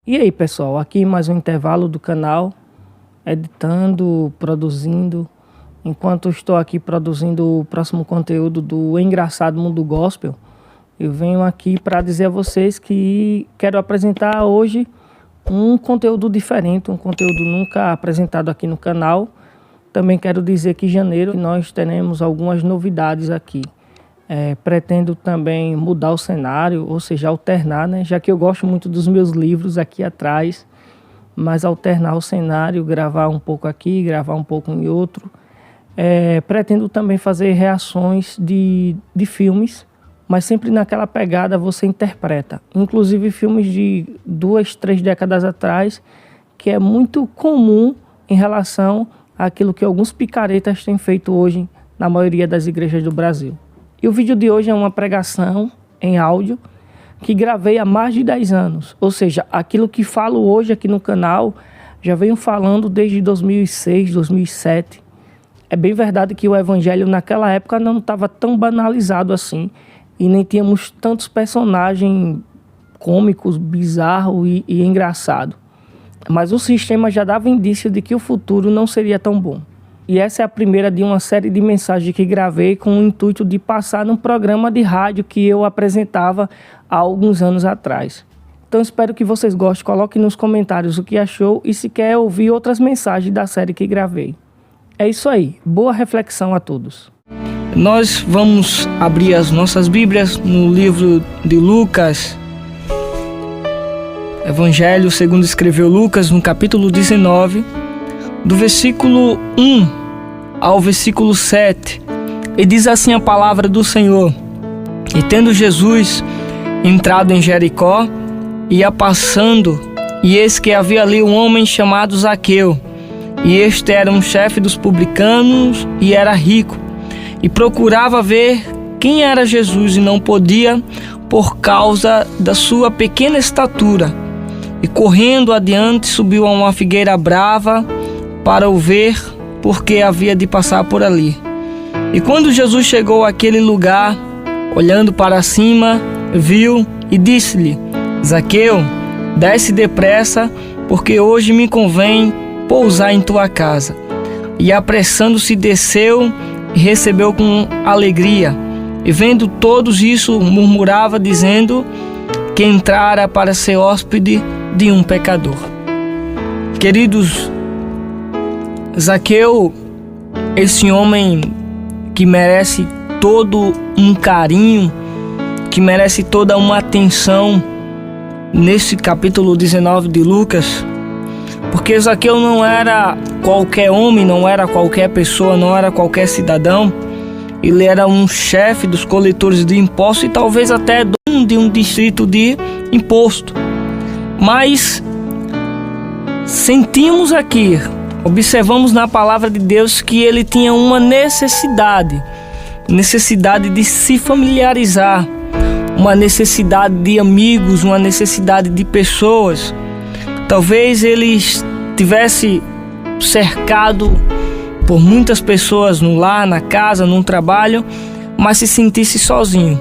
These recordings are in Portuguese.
E aí, pessoal, aqui mais um intervalo do canal, editando, produzindo. Enquanto eu estou aqui produzindo o próximo conteúdo do Engraçado Mundo Gospel, eu venho aqui para dizer a vocês que quero apresentar hoje um conteúdo diferente, um conteúdo nunca apresentado aqui no canal. Também quero dizer que em janeiro nós teremos algumas novidades aqui. Pretendo também mudar o cenário, ou seja, alternar, né? Já que eu gosto muito dos meus livros aqui atrás, mas alternar o cenário, gravar um pouco aqui, gravar um pouco em outro. Pretendo também fazer reações de filmes, mas sempre naquela pegada você interpreta. Inclusive filmes de 2, 3 décadas atrás, que é muito comum em relação àquilo que alguns picaretas têm feito hoje na maioria das igrejas do Brasil. E o vídeo de hoje é uma pregação em áudio que gravei há mais de 10 anos. Ou seja, aquilo que falo hoje aqui no canal, já venho falando desde 2006, 2007. É bem verdade que o evangelho naquela época não estava tão banalizado assim. E nem tínhamos tantos personagens cômicos, bizarros e engraçados. Mas o sistema já dava indício de que o futuro não seria tão bom. E essa é a primeira de uma série de mensagens que gravei com o intuito de passar num programa de rádio que eu apresentava há alguns anos atrás. Então espero que vocês gostem, coloquem nos comentários o que achou e se quer ouvir outras mensagens da série que gravei. É isso aí, boa reflexão a todos. Nós vamos abrir as nossas Bíblias no livro de Lucas, Evangelho segundo escreveu Lucas, no capítulo 19, do versículo 1 ao versículo 7, e diz assim a palavra do Senhor: E tendo Jesus entrado em Jericó, ia passando, e eis que havia ali um homem chamado Zaqueu, e este era um chefe dos publicanos, e era rico, e procurava ver quem era Jesus, e não podia, por causa da sua pequena estatura. E correndo adiante, subiu a uma figueira brava para o ver, porque havia de passar por ali. E quando Jesus chegou àquele lugar, olhando para cima, viu e disse-lhe: Zaqueu, desce depressa, porque hoje me convém pousar em tua casa. E apressando-se desceu e recebeu com alegria. E vendo todos isso, murmurava, dizendo que entrara para ser hóspede de um pecador. Queridos, Zaqueu, esse homem que merece todo um carinho, que merece toda uma atenção nesse capítulo 19 de Lucas, porque Zaqueu não era qualquer homem, não era qualquer pessoa, não era qualquer cidadão. Ele era um chefe dos coletores de impostos e talvez até dono de um distrito de imposto. Mas sentimos aqui, observamos na palavra de Deus que ele tinha uma necessidade de se familiarizar, uma necessidade de amigos, uma necessidade de pessoas. Talvez ele estivesse cercado por muitas pessoas no lar, na casa, no trabalho, mas se sentisse sozinho.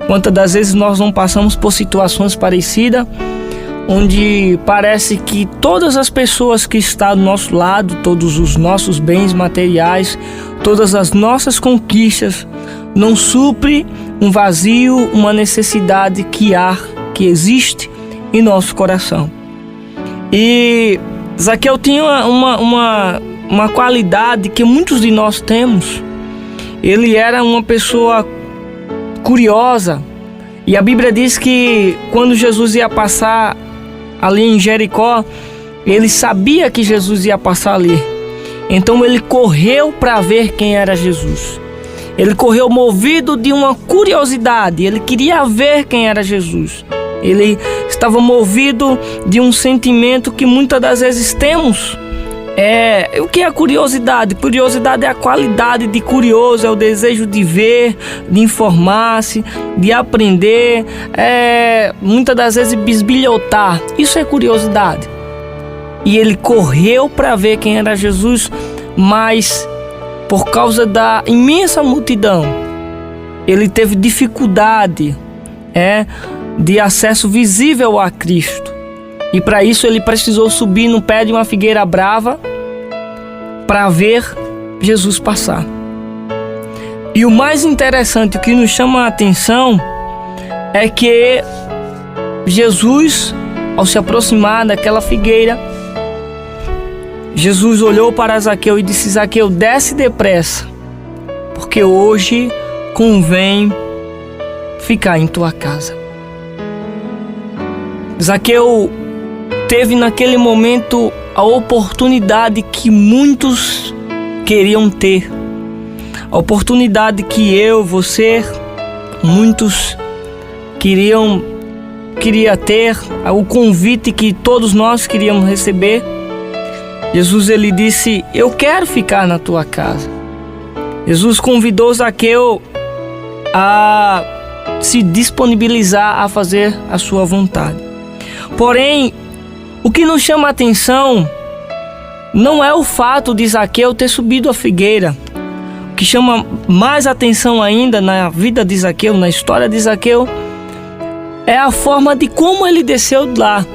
Quantas das vezes nós não passamos por situações parecidas, onde parece que todas as pessoas que estão do nosso lado, todos os nossos bens materiais, todas as nossas conquistas, não supre um vazio, uma necessidade que existe em nosso coração. E Zaqueu tinha uma qualidade que muitos de nós temos. Ele era uma pessoa curiosa, e a Bíblia diz que quando Jesus ia passar ali em Jericó, ele sabia que Jesus ia passar ali. Então ele correu para ver quem era Jesus. Ele correu movido de uma curiosidade. Ele queria ver quem era Jesus. Ele estava movido de um sentimento que muitas das vezes temos. O que é a curiosidade? Curiosidade é a qualidade de curioso, é o desejo de ver, de informar-se, de aprender, muitas das vezes bisbilhotar. Isso é curiosidade. E ele correu para ver quem era Jesus, mas por causa da imensa multidão, ele teve dificuldade de acesso visível a Cristo. E para isso ele precisou subir no pé de uma figueira brava para ver Jesus passar. E o mais interessante, o que nos chama a atenção, é que Jesus, ao se aproximar daquela figueira, Jesus olhou para Zaqueu e disse: Zaqueu, desce depressa, porque hoje convém ficar em tua casa. Zaqueu teve naquele momento a oportunidade que muitos queriam ter, a oportunidade que eu, você, muitos queria ter, o convite que todos nós queríamos receber. Jesus, ele disse: eu quero ficar na tua casa. Jesus convidou Zaqueu a se disponibilizar a fazer a sua vontade. Porém, o que nos chama a atenção não é o fato de Zaqueu ter subido a figueira. O que chama mais atenção ainda na vida de Zaqueu, na história de Zaqueu, é a forma de como ele desceu de lá.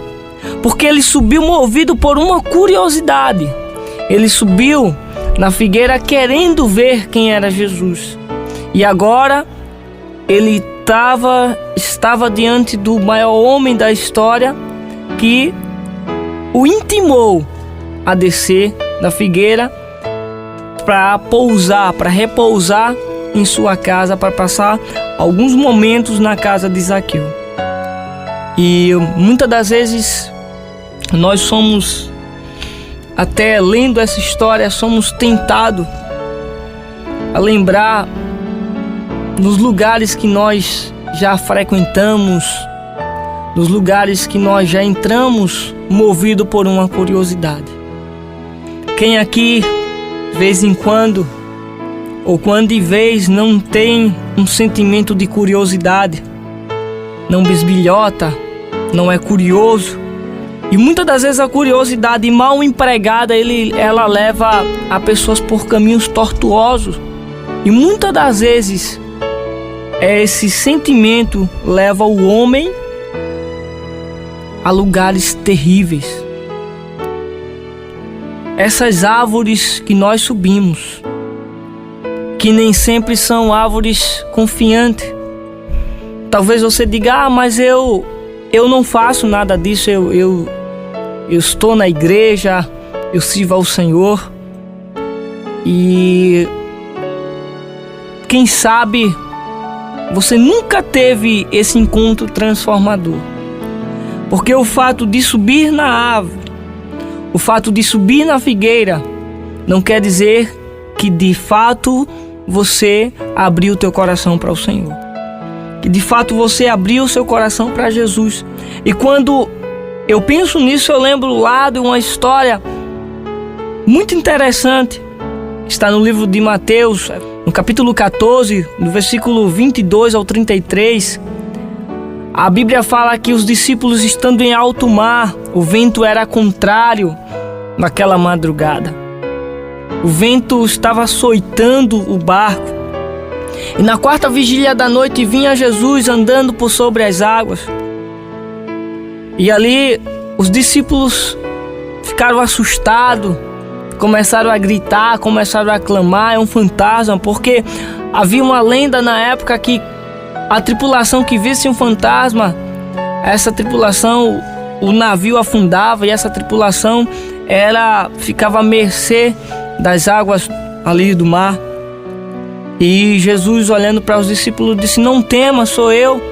Porque ele subiu movido por uma curiosidade. Ele subiu na figueira querendo ver quem era Jesus. E agora ele estava diante do maior homem da história, que o intimou a descer da figueira para repousar em sua casa, para passar alguns momentos na casa de Zaqueu. E muitas das vezes nós somos, até lendo essa história, somos tentados a lembrar nos lugares que nós já frequentamos, nos lugares que nós já entramos movido por uma curiosidade. Quem aqui, de vez em quando, ou quando de vez, não tem um sentimento de curiosidade, não bisbilhota, não é curioso? E muitas das vezes a curiosidade mal empregada, ela leva a pessoas por caminhos tortuosos. E muitas das vezes esse sentimento leva o homem a lugares terríveis. Essas árvores que nós subimos, que nem sempre são árvores confiantes. Talvez você diga: mas eu não faço nada disso, eu estou na igreja, eu sirvo ao Senhor. E quem sabe você nunca teve esse encontro transformador. Porque o fato de subir na árvore, o fato de subir na figueira, não quer dizer que de fato você abriu o teu coração para o Senhor. Que de fato você abriu o seu coração para Jesus. E quando eu penso nisso, eu lembro lá de uma história muito interessante. Está no livro de Mateus, no capítulo 14, no versículo 22 ao 33. A Bíblia fala que os discípulos, estando em alto mar, o vento era contrário naquela madrugada. O vento estava açoitando o barco. E na quarta vigília da noite vinha Jesus andando por sobre as águas. E ali os discípulos ficaram assustados, começaram a gritar, começaram a clamar: é um fantasma, porque havia uma lenda na época que a tripulação que visse um fantasma, essa tripulação, o navio afundava, e essa tripulação ficava à mercê das águas ali do mar. E Jesus, olhando para os discípulos, disse: não tema, sou eu.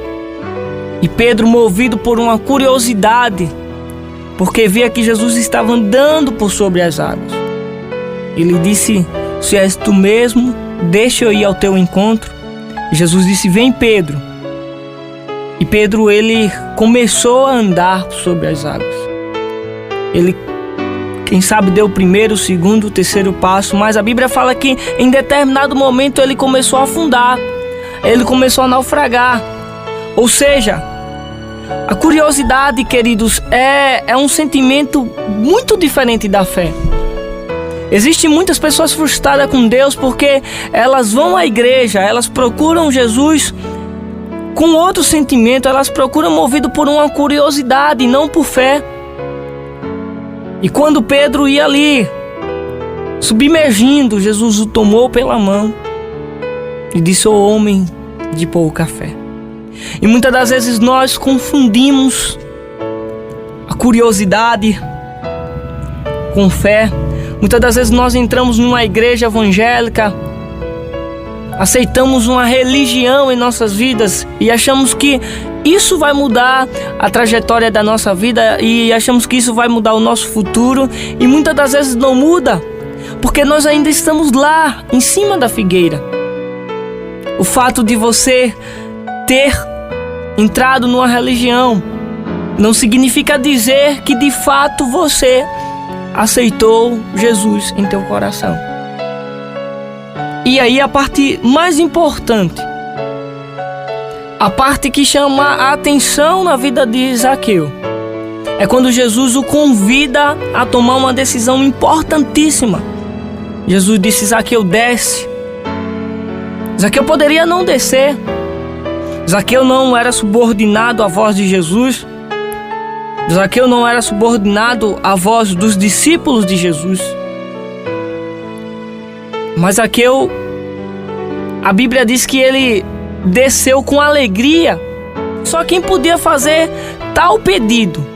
E Pedro, movido por uma curiosidade, porque via que Jesus estava andando por sobre as águas, ele disse: se és tu mesmo, deixa eu ir ao teu encontro. E Jesus disse: vem, Pedro. E Pedro, ele começou a andar sobre as águas. Ele, quem sabe, deu o primeiro, o segundo, o terceiro passo, mas a Bíblia fala que em determinado momento ele começou a afundar, ele começou a naufragar. Ou seja, a curiosidade, queridos, é um sentimento muito diferente da fé. Existem muitas pessoas frustradas com Deus porque elas vão à igreja, elas procuram Jesus com outro sentimento, elas procuram movido por uma curiosidade, não por fé. E quando Pedro ia ali, submergindo, Jesus o tomou pela mão e disse: "Ô homem de pouca fé". E muitas das vezes nós confundimos a curiosidade com fé. Muitas das vezes nós entramos numa igreja evangélica, aceitamos uma religião em nossas vidas e achamos que isso vai mudar a trajetória da nossa vida e achamos que isso vai mudar o nosso futuro, e muitas das vezes não muda, porque nós ainda estamos lá em cima da figueira. O fato de você ter entrado numa religião não significa dizer que de fato você aceitou Jesus em teu coração. E aí a parte mais importante, a parte que chama a atenção na vida de Zaqueu, é quando Jesus o convida a tomar uma decisão importantíssima. Jesus disse: "Zaqueu, desce". Zaqueu poderia não descer. Zaqueu não era subordinado à voz de Jesus. Zaqueu não era subordinado à voz dos discípulos de Jesus. Mas Zaqueu, a Bíblia diz que ele desceu com alegria. Só quem podia fazer tal pedido,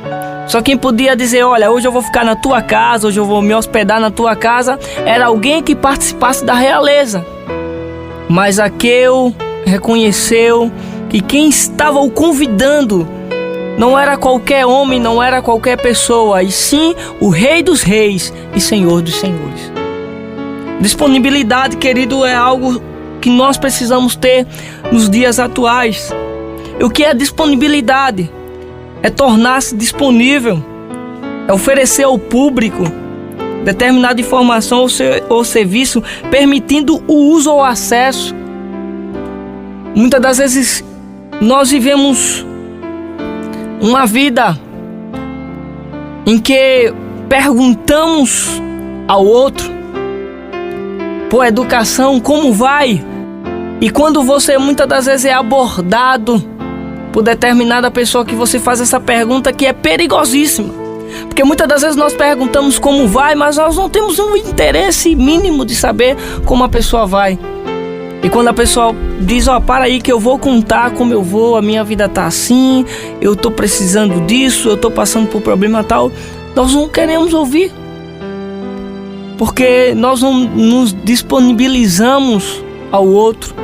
só quem podia dizer: "Olha, hoje eu vou ficar na tua casa, hoje eu vou me hospedar na tua casa", era alguém que participasse da realeza. Mas Zaqueu reconheceu que quem estava o convidando não era qualquer homem, não era qualquer pessoa, e sim o Rei dos Reis e Senhor dos Senhores. Disponibilidade, querido, é algo que nós precisamos ter nos dias atuais. E o que é disponibilidade? É tornar-se disponível, é oferecer ao público determinada informação ou serviço, permitindo o uso ou acesso. Muitas das vezes nós vivemos uma vida em que perguntamos ao outro por educação, como vai? E quando você muitas das vezes é abordado por determinada pessoa, que você faz essa pergunta que é perigosíssima. Porque muitas das vezes nós perguntamos como vai, mas nós não temos um interesse mínimo de saber como a pessoa vai. E quando a pessoa diz: "Para aí que eu vou contar como eu vou, a minha vida tá assim, eu tô precisando disso, eu tô passando por problema tal", nós não queremos ouvir. Porque nós não nos disponibilizamos ao outro,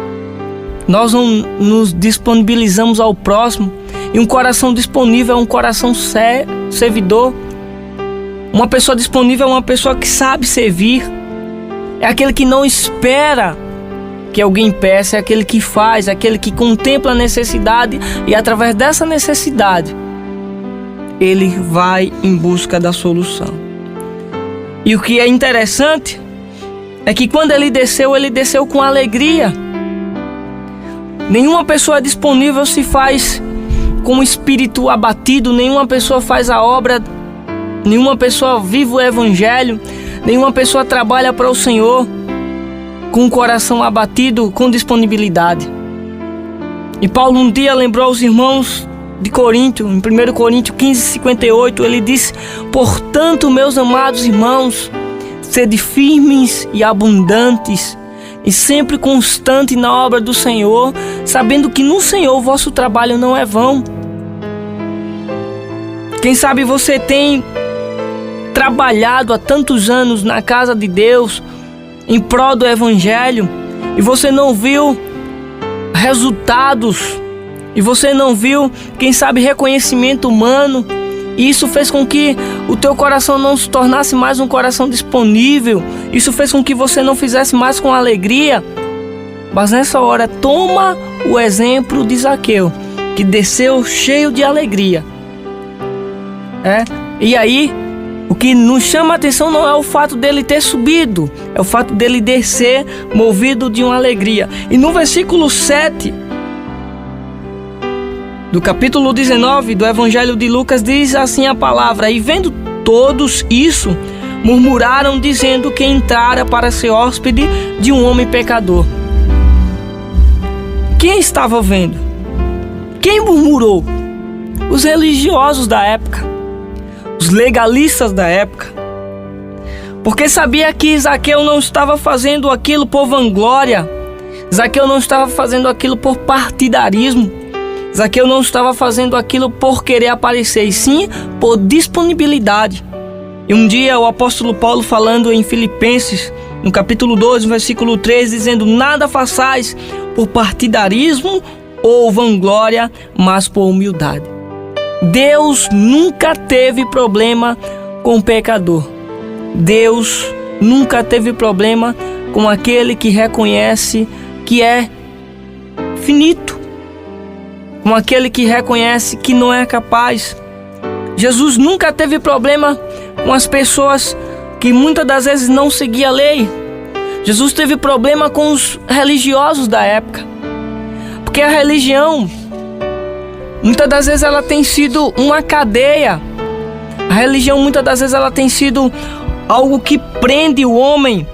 nós não nos disponibilizamos ao próximo. E um coração disponível é um coração servidor. Uma pessoa disponível é uma pessoa que sabe servir. É aquele que não espera que alguém peça, é aquele que faz, é aquele que contempla a necessidade e através dessa necessidade ele vai em busca da solução. E o que é interessante é que quando ele desceu com alegria. Nenhuma pessoa disponível se faz com o espírito abatido, nenhuma pessoa faz a obra, nenhuma pessoa vive o evangelho, nenhuma pessoa trabalha para o Senhor com o coração abatido, com disponibilidade. E Paulo um dia lembrou aos irmãos de Corinto, em 1 Coríntios 15:58, ele disse: "Portanto, meus amados irmãos, sede firmes e abundantes, e sempre constante na obra do Senhor, sabendo que no Senhor o vosso trabalho não é vão." Quem sabe você tem trabalhado há tantos anos na casa de Deus, em prol do Evangelho, e você não viu resultados, e você não viu, quem sabe, reconhecimento humano, e isso fez com que o teu coração não se tornasse mais um coração disponível, isso fez com que você não fizesse mais com alegria. Mas nessa hora, toma o exemplo de Zaqueu, que desceu cheio de alegria. E aí, o que nos chama a atenção não é o fato dele ter subido, é o fato dele descer movido de uma alegria. E no versículo 7 do capítulo 19 do Evangelho de Lucas diz assim a palavra: "E vendo todos isso, murmuraram, dizendo que entrara para ser hóspede de um homem pecador." Quem estava vendo? Quem murmurou? Os religiosos da época, os legalistas da época. porque sabia que Zaqueu não estava fazendo aquilo por vanglória, Zaqueu não estava fazendo aquilo por partidarismo, Zaqueu não estava fazendo aquilo por querer aparecer, e sim por disponibilidade. E um dia o apóstolo Paulo, falando em Filipenses, no capítulo 2, no versículo 3, dizendo: nada façais por partidarismo ou vanglória, mas por humildade. Deus nunca teve problema com o pecador. Deus nunca teve problema com aquele que reconhece que é finito, com aquele que reconhece que não é capaz. Jesus nunca teve problema com as pessoas que muitas das vezes não seguiam a lei. Jesus teve problema com os religiosos da época, porque a religião, muitas das vezes, ela tem sido uma cadeia. A religião, muitas das vezes, ela tem sido algo que prende o homem,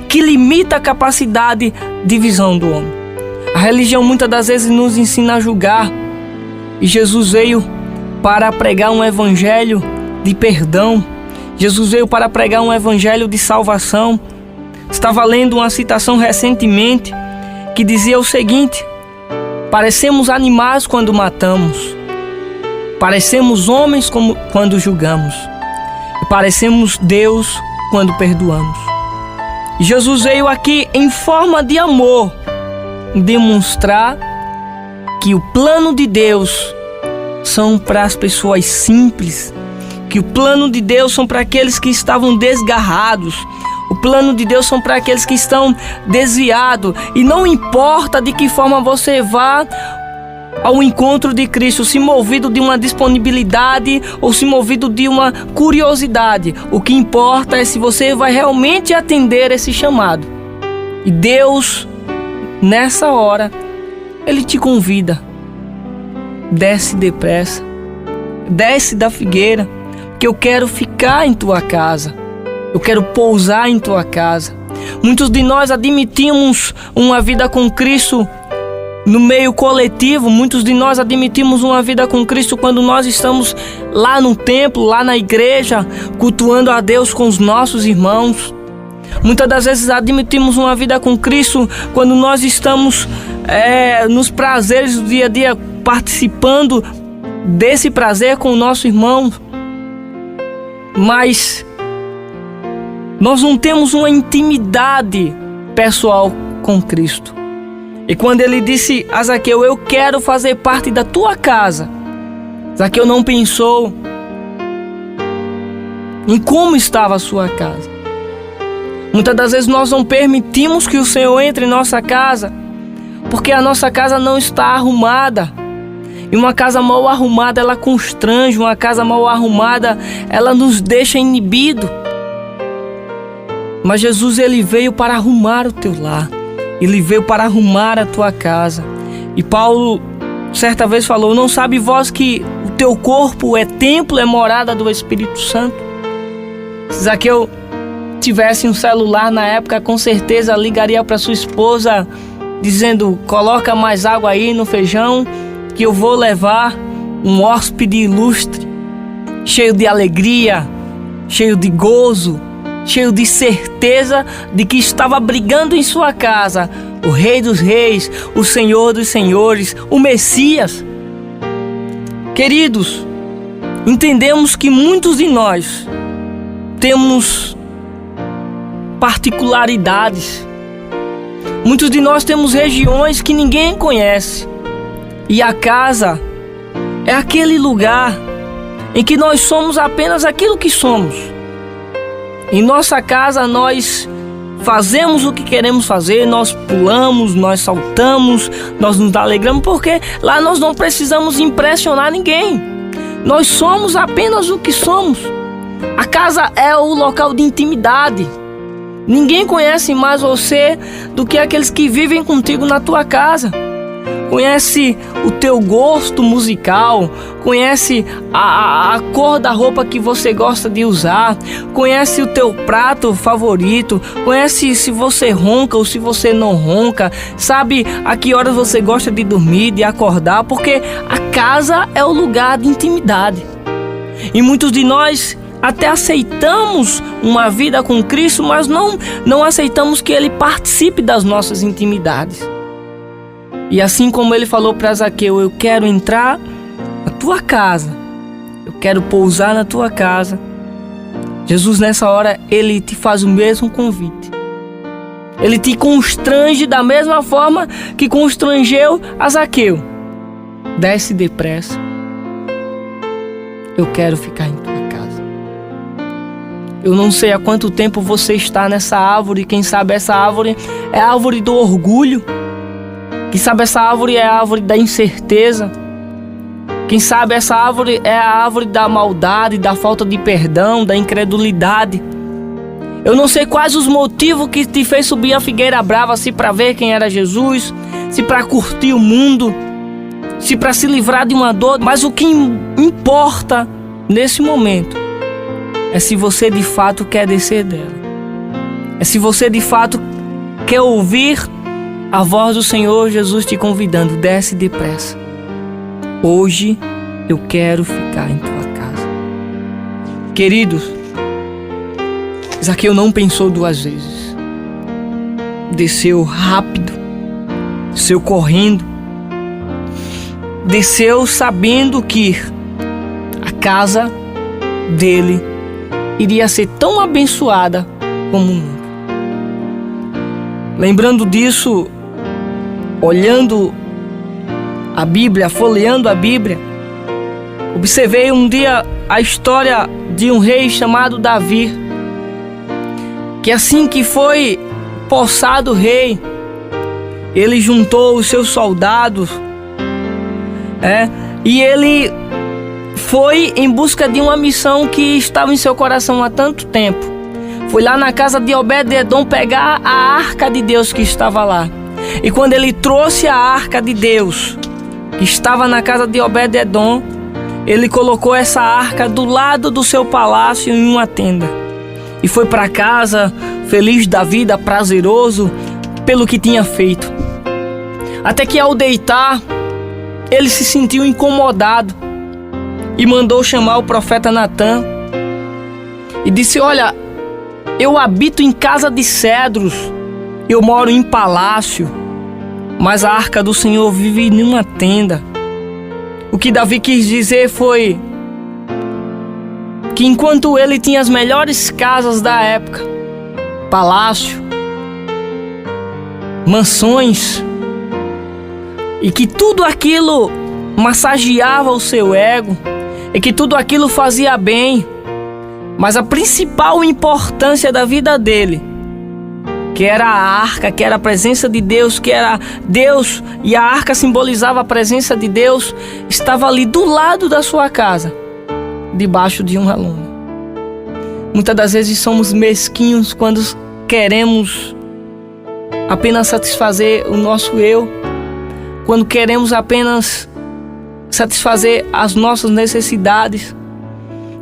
que limita a capacidade de visão do homem. A religião, muitas das vezes, nos ensina a julgar. E Jesus veio para pregar um evangelho de perdão. Jesus veio para pregar um evangelho de salvação. Estava lendo uma citação recentemente que dizia o seguinte: parecemos animais quando matamos, parecemos homens quando julgamos, e parecemos Deus quando perdoamos. E Jesus veio aqui em forma de amor demonstrar que o plano de Deus são para as pessoas simples, que o plano de Deus são para aqueles que estavam desgarrados, o plano de Deus são para aqueles que estão desviados. E não importa de que forma você vá ao encontro de Cristo, se movido de uma disponibilidade ou se movido de uma curiosidade, o que importa é se você vai realmente atender esse chamado. E Deus, nessa hora, Ele te convida: desce depressa, desce da figueira, que eu quero ficar em tua casa, eu quero pousar em tua casa. Muitos de nós admitimos uma vida com Cristo no meio coletivo, muitos de nós admitimos uma vida com Cristo quando nós estamos lá no templo, lá na igreja, cultuando a Deus com os nossos irmãos. Muitas das vezes admitimos uma vida com Cristo quando nós estamos nos prazeres do dia a dia, participando desse prazer com o nosso irmão. Mas nós não temos uma intimidade pessoal com Cristo. E quando ele disse a Zaqueu: eu quero fazer parte da tua casa, Zaqueu não pensou em como estava a sua casa. Muitas das vezes nós não permitimos que o Senhor entre em nossa casa porque a nossa casa não está arrumada. E uma casa mal arrumada, ela constrange. Uma casa mal arrumada, ela nos deixa inibido. Mas Jesus, Ele veio para arrumar o teu lar. Ele veio para arrumar a tua casa. E Paulo certa vez falou: não sabe vós que o teu corpo é templo, é morada do Espírito Santo? Se Zaqueu tivesse um celular na época, com certeza ligaria para sua esposa dizendo: coloca mais água aí no feijão, que eu vou levar um hóspede ilustre, cheio de alegria, cheio de gozo, cheio de certeza de que estava brigando em sua casa o Rei dos Reis, o Senhor dos Senhores, o Messias. Queridos, entendemos que muitos de nós temos particularidades. Muitos de nós temos regiões que ninguém conhece. E a casa é aquele lugar em que nós somos apenas aquilo que somos. Em nossa casa nós fazemos o que queremos fazer, nós pulamos, nós saltamos, nós nos alegramos, porque lá nós não precisamos impressionar ninguém. Nós somos apenas o que somos. A casa é o local de intimidade. Ninguém conhece mais você do que aqueles que vivem contigo na tua casa. Conhece o teu gosto musical, conhece a cor da roupa que você gosta de usar, conhece o teu prato favorito, conhece se você ronca ou se você não ronca, sabe a que horas você gosta de dormir, de acordar, porque a casa é o lugar de intimidade. E muitos de nós até aceitamos uma vida com Cristo, mas não aceitamos que Ele participe das nossas intimidades. E assim como Ele falou para Zaqueu: eu quero entrar na tua casa, eu quero pousar na tua casa. Jesus, nessa hora, Ele te faz o mesmo convite. Ele te constrange da mesma forma que constrangeu a Zaqueu. Desce depressa. Eu quero ficar em tua casa. Eu não sei há quanto tempo você está nessa árvore. Quem sabe essa árvore é a árvore do orgulho. Quem sabe essa árvore é a árvore da incerteza. Quem sabe essa árvore é a árvore da maldade, da falta de perdão, da incredulidade. Eu não sei quais os motivos que te fez subir a figueira brava, se para ver quem era Jesus, se para curtir o mundo, se para se livrar de uma dor. Mas o que importa nesse momento é se você de fato quer descer dela. É se você de fato quer ouvir a voz do Senhor Jesus te convidando: desce depressa. Hoje eu quero ficar em tua casa. Queridos, Zaqueu não pensou duas vezes. Desceu rápido, desceu correndo, desceu sabendo que a casa dele iria ser tão abençoada como nunca. Lembrando disso, olhando a Bíblia, folheando a Bíblia, observei um dia a história de um rei chamado Davi, que assim que foi possado rei, ele juntou os seus soldados, e ele foi em busca de uma missão que estava em seu coração há tanto tempo. Foi lá na casa de Obed-edom pegar a arca de Deus que estava lá. E quando ele trouxe a arca de Deus que estava na casa de Obed-edom, ele colocou essa arca do lado do seu palácio em uma tenda. E foi para casa, feliz da vida, prazeroso pelo que tinha feito. Até que ao deitar, ele se sentiu incomodado e mandou chamar o profeta Natã e disse: olha, eu habito em casa de cedros, eu moro em palácio, mas a arca do Senhor vive em uma tenda. O que Davi quis dizer foi que enquanto ele tinha as melhores casas da época, palácio, mansões, e que tudo aquilo massageava o seu ego, e que tudo aquilo fazia bem, mas a principal importância da vida dele, que era a arca, que era a presença de Deus, que era Deus, e a arca simbolizava a presença de Deus, estava ali do lado da sua casa, debaixo de uma lona. Muitas das vezes somos mesquinhos quando queremos apenas satisfazer o nosso eu, quando queremos apenas satisfazer as nossas necessidades.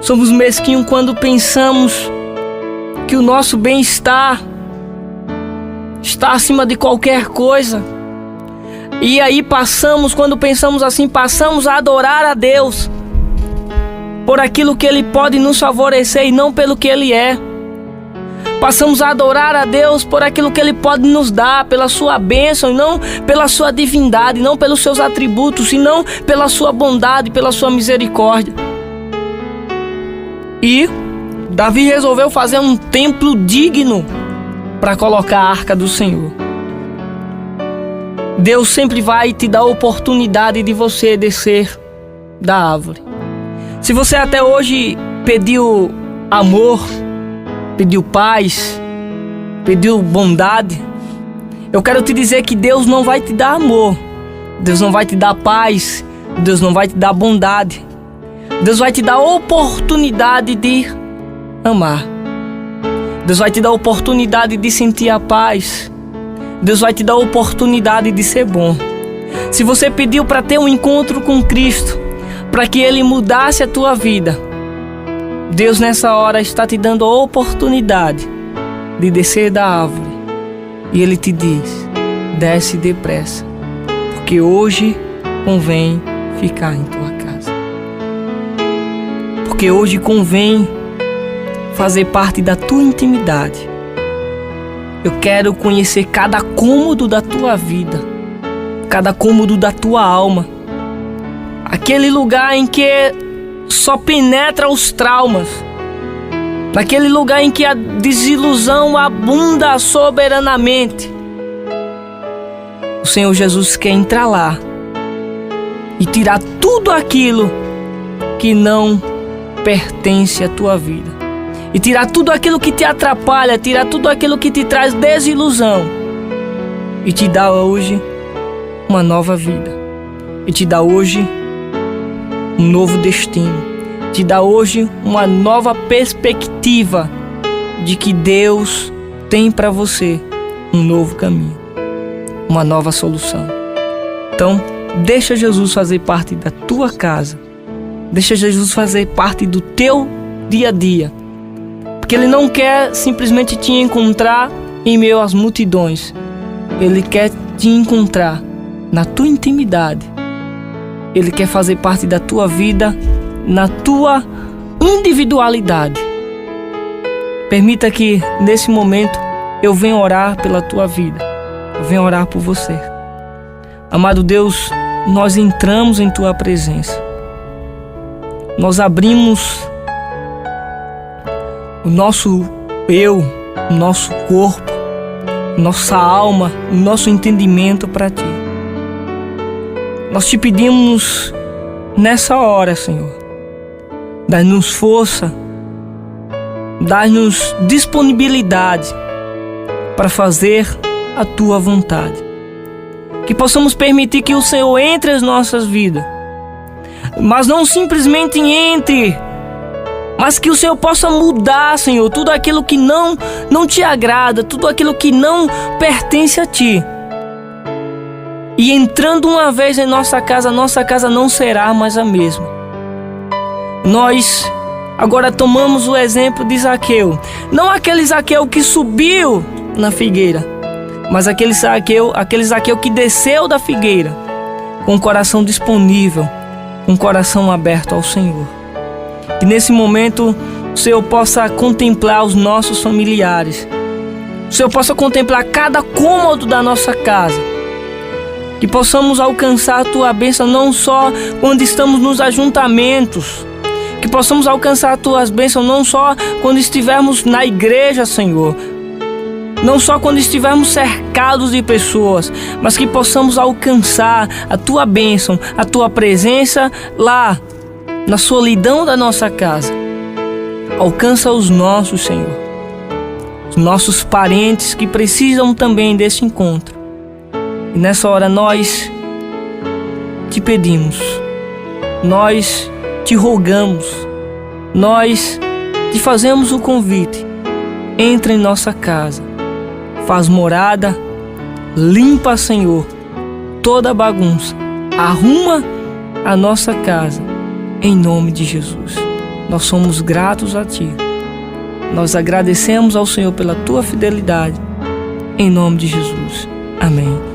Somos mesquinhos quando pensamos que o nosso bem-estar está acima de qualquer coisa. E aí quando pensamos assim, passamos a adorar a Deus por aquilo que Ele pode nos favorecer e não pelo que Ele é. Passamos a adorar a Deus por aquilo que Ele pode nos dar, pela sua bênção, e não pela sua divindade, não pelos seus atributos, e não pela sua bondade, pela sua misericórdia. E Davi resolveu fazer um templo digno para colocar a arca do Senhor. Deus sempre vai te dar a oportunidade de você descer da árvore. Se você até hoje pediu amor, pediu paz, pediu bondade, eu quero te dizer que Deus não vai te dar amor, Deus não vai te dar paz, Deus não vai te dar bondade. Deus vai te dar a oportunidade de amar. Deus vai te dar a oportunidade de sentir a paz. Deus vai te dar a oportunidade de ser bom. Se você pediu para ter um encontro com Cristo, para que Ele mudasse a tua vida, Deus nessa hora está te dando a oportunidade de descer da árvore. E Ele te diz: desce depressa, porque hoje convém ficar em tua casa. Porque hoje convém fazer parte da tua intimidade. Eu quero conhecer cada cômodo da tua vida, cada cômodo da tua alma. Aquele lugar em que só penetra os traumas. Naquele lugar em que a desilusão abunda soberanamente. O Senhor Jesus quer entrar lá e tirar tudo aquilo que não pertence à tua vida. E tirar tudo aquilo que te atrapalha, tirar tudo aquilo que te traz desilusão. E te dar hoje uma nova vida. E te dar hoje um novo destino. Te dá hoje uma nova perspectiva de que Deus tem para você um novo caminho, uma nova solução. Então, deixa Jesus fazer parte da tua casa. Deixa Jesus fazer parte do teu dia a dia. Porque Ele não quer simplesmente te encontrar em meio às multidões. Ele quer te encontrar na tua intimidade. Ele quer fazer parte da tua vida, na tua individualidade. Permita que nesse momento eu venha orar pela tua vida. Eu venho orar por você. Amado Deus, nós entramos em tua presença. Nós abrimos o nosso eu, o nosso corpo, nossa alma, o nosso entendimento para ti. Nós te pedimos nessa hora, Senhor, dá-nos força, dá-nos disponibilidade para fazer a tua vontade. Que possamos permitir que o Senhor entre as nossas vidas, mas não simplesmente entre, mas que o Senhor possa mudar, Senhor, tudo aquilo que não te agrada, tudo aquilo que não pertence a ti. E entrando uma vez em nossa casa não será mais a mesma. Nós agora tomamos o exemplo de Zaqueu. Não aquele Zaqueu que subiu na figueira, mas aquele Zaqueu que desceu da figueira com o coração disponível, com o coração aberto ao Senhor. Que nesse momento o Senhor possa contemplar os nossos familiares. O Senhor possa contemplar cada cômodo da nossa casa. Que possamos alcançar a tua bênção não só quando estamos nos ajuntamentos. Que possamos alcançar as tuas bênçãos não só quando estivermos na igreja, Senhor. Não só quando estivermos cercados de pessoas, mas que possamos alcançar a tua bênção, a tua presença lá, na solidão da nossa casa. Alcança os nossos, Senhor. Os nossos parentes que precisam também desse encontro. E nessa hora nós te pedimos, nós te rogamos, nós te fazemos o convite. Entra em nossa casa, faz morada, limpa, Senhor, toda a bagunça, arruma a nossa casa, em nome de Jesus. Nós somos gratos a Ti. Nós agradecemos ao Senhor pela Tua fidelidade, em nome de Jesus. Amém.